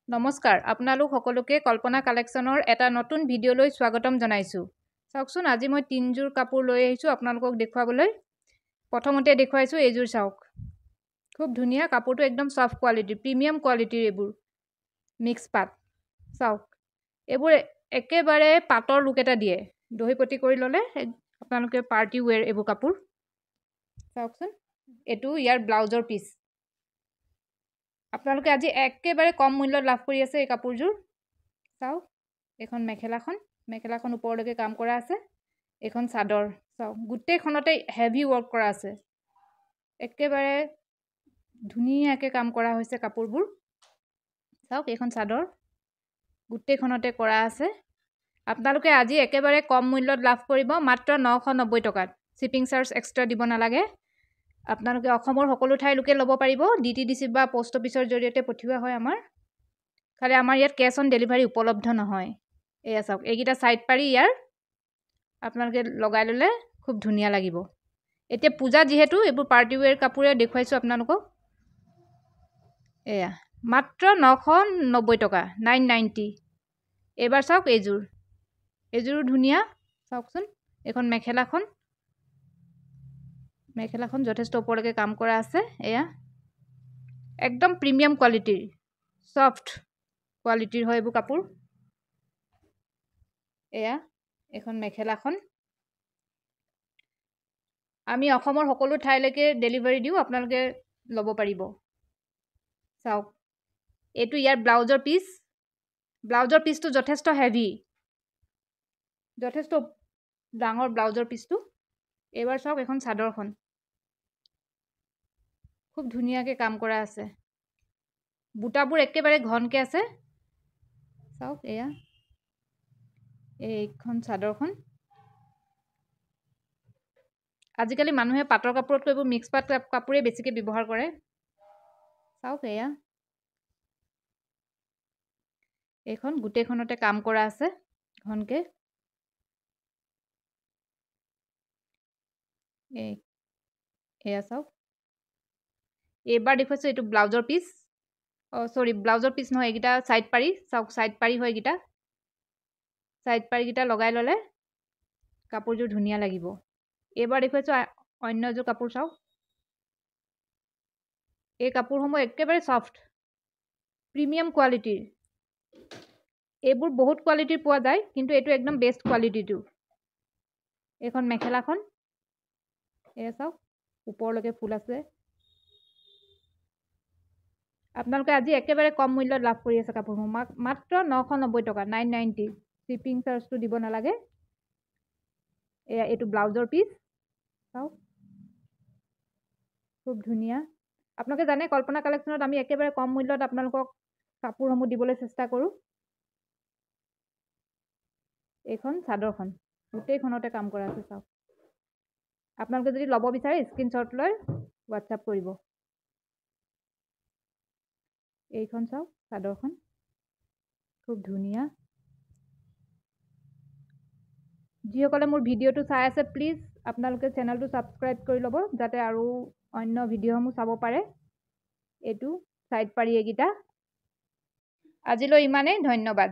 নমস্কাৰ আপোনালোক সকলোকে কল্পনা কালেকশ্যনৰ এটা নতুন ভিডিঅ'লৈ স্বাগতম জনাইছোঁ। চাওকচোন আজি মই তিনযোৰ কাপোৰ লৈ আহিছোঁ আপোনালোকক দেখুৱাবলৈ। প্ৰথমতে দেখুৱাইছোঁ এইযোৰ চাওক। খুব ধুনীয়া কাপোৰটো একদম সফট কোৱালিটি প্ৰিমিয়াম কোৱালিটিৰ এইবোৰ মিক্স পাট। চাওক এইবোৰ একেবাৰে পাটৰ লুক এটা দিয়ে। দহি পটি কৰি ল'লে আপোনালোকে পাৰ্টি ওৱেৰ এইবোৰ কাপোৰ। চাওকচোন এইটো ইয়াৰ ব্লাউজৰ পিচ। আপোনালোকে আজি একেবাৰে কম মূল্যত লাভ কৰি আছে এই কাপোৰযোৰ। চাওক এখন মেখেলাখন ওপৰলৈকে কাম কৰা আছে। এখন চাদৰ চাওক গোটেইখনতে হেভি ৱৰ্ক কৰা আছে। একেবাৰে ধুনীয়াকৈ কাম কৰা হৈছে কাপোৰবোৰ। চাওক এইখন চাদৰ গোটেইখনতে কৰা আছে। আপোনালোকে আজি একেবাৰে কম মূল্যত লাভ কৰিব মাত্ৰ 990 টকাত। শ্বিপিং চাৰ্জ এক্সট্ৰা দিব নালাগে। আপোনালোকে অসমৰ সকলো ঠাইলৈকে ল'ব পাৰিব। DTDC বা পোষ্ট অফিচৰ জৰিয়তে পঠিওৱা হয় আমাৰ। খালি আমাৰ ইয়াত কেছ অন ডেলিভাৰী উপলব্ধ নহয়। এয়া চাওক এইকেইটা ছাইড পাৰি ইয়াৰ আপোনালোকে লগাই ল'লে খুব ধুনীয়া লাগিব। এতিয়া পূজা যিহেতু এইবোৰ পাৰ্টি ওৱেৰ কাপোৰে দেখুৱাইছোঁ আপোনালোকক। এয়া মাত্ৰ 990 টকা 990। এইবাৰ চাওক এইযোৰো ধুনীয়া। চাওকচোন এইখন মেখেলাখন যথেষ্ট ওপৰলৈকে কাম কৰা আছে। এয়া একদম প্ৰিমিয়াম কোৱালিটিৰ সফট কোৱালিটিৰ হয় এইবোৰ কাপোৰ। এয়া এখন মেখেলাখন আমি অসমৰ সকলো ঠাইলৈকে ডেলিভাৰী দিওঁ আপোনালোকে ল'ব পাৰিব। চাওক এইটো ইয়াৰ ব্লাউজৰ পিচটো যথেষ্ট হেভি যথেষ্ট ডাঙৰ ব্লাউজৰ পিচটো। এইবাৰ চাওক এখন চাদৰখন খুব ধুনীয়াকৈ কাম কৰা আছে। বুটাবোৰ একেবাৰে ঘনকৈ আছে। চাওক এয়া এইখন চাদৰখন। আজিকালি মানুহে পাটৰ কাপোৰতকৈ এইবোৰ মিক্স পাট কাপোৰে বেছিকৈ ব্যৱহাৰ কৰে। চাওক এয়া এইখন গোটেইখনতে কাম কৰা আছে ঘনকৈ। এয়া চাওক এইবাৰ দেখুৱাইছোঁ এইটো ব্লাউজৰ পিচ। ব্লাউজৰ পিচ নহয় এইকেইটা ছাইড পাৰি। চাওক ছাইড পাৰি হয় এইকেইটা। ছাইড পাৰিকেইটা লগাই ল'লে কাপোৰযোৰ ধুনীয়া লাগিব। এইবাৰ দেখুৱাইছোঁ অন্য এযোৰ কাপোৰ চাওক। এই কাপোৰসমূহ একেবাৰে সফট প্ৰিমিয়াম কোৱালিটিৰ। এইবোৰ বহুত কোৱালিটিৰ পোৱা যায় কিন্তু এইটো একদম বেষ্ট কোৱালিটিটো। এইখন মেখেলাখন এয়া চাওক ওপৰলৈকে ফুল আছে। আপোনালোকে আজি একেবাৰে কম মূল্যত লাভ কৰি আছে কাপোৰসমূহ মাত্ৰ 990 টকা 990। শ্বিপিং চাৰ্জটো দিব নালাগে। এয়া এইটো ব্লাউজৰ পিচ চাওক খুব ধুনীয়া। আপোনালোকে জানে কল্পনা কালেকশ্যনত আমি একেবাৰে কম মূল্যত আপোনালোকক কাপোৰসমূহ দিবলৈ চেষ্টা কৰোঁ। এইখন চাদৰখন গোটেইখনতে কাম কৰা আছে। চাওক আপোনালোকে যদি ল'ব বিচাৰে স্ক্ৰীনশ্বট লৈ হোৱাটছআপ কৰিব। এইখন চাওক চাদৰখন খুব ধুনীয়া। যিসকলে মোৰ ভিডিঅ'টো চাই আছে প্লিজ আপোনালোকে চেনেলটো ছাবস্ক্ৰাইব কৰি ল'ব যাতে আৰু অন্য ভিডিঅ'সমূহ চাব পাৰে। এইটো ছাইড পাৰি এইকেইটা। আজিলৈ ইমানেই। ধন্যবাদ।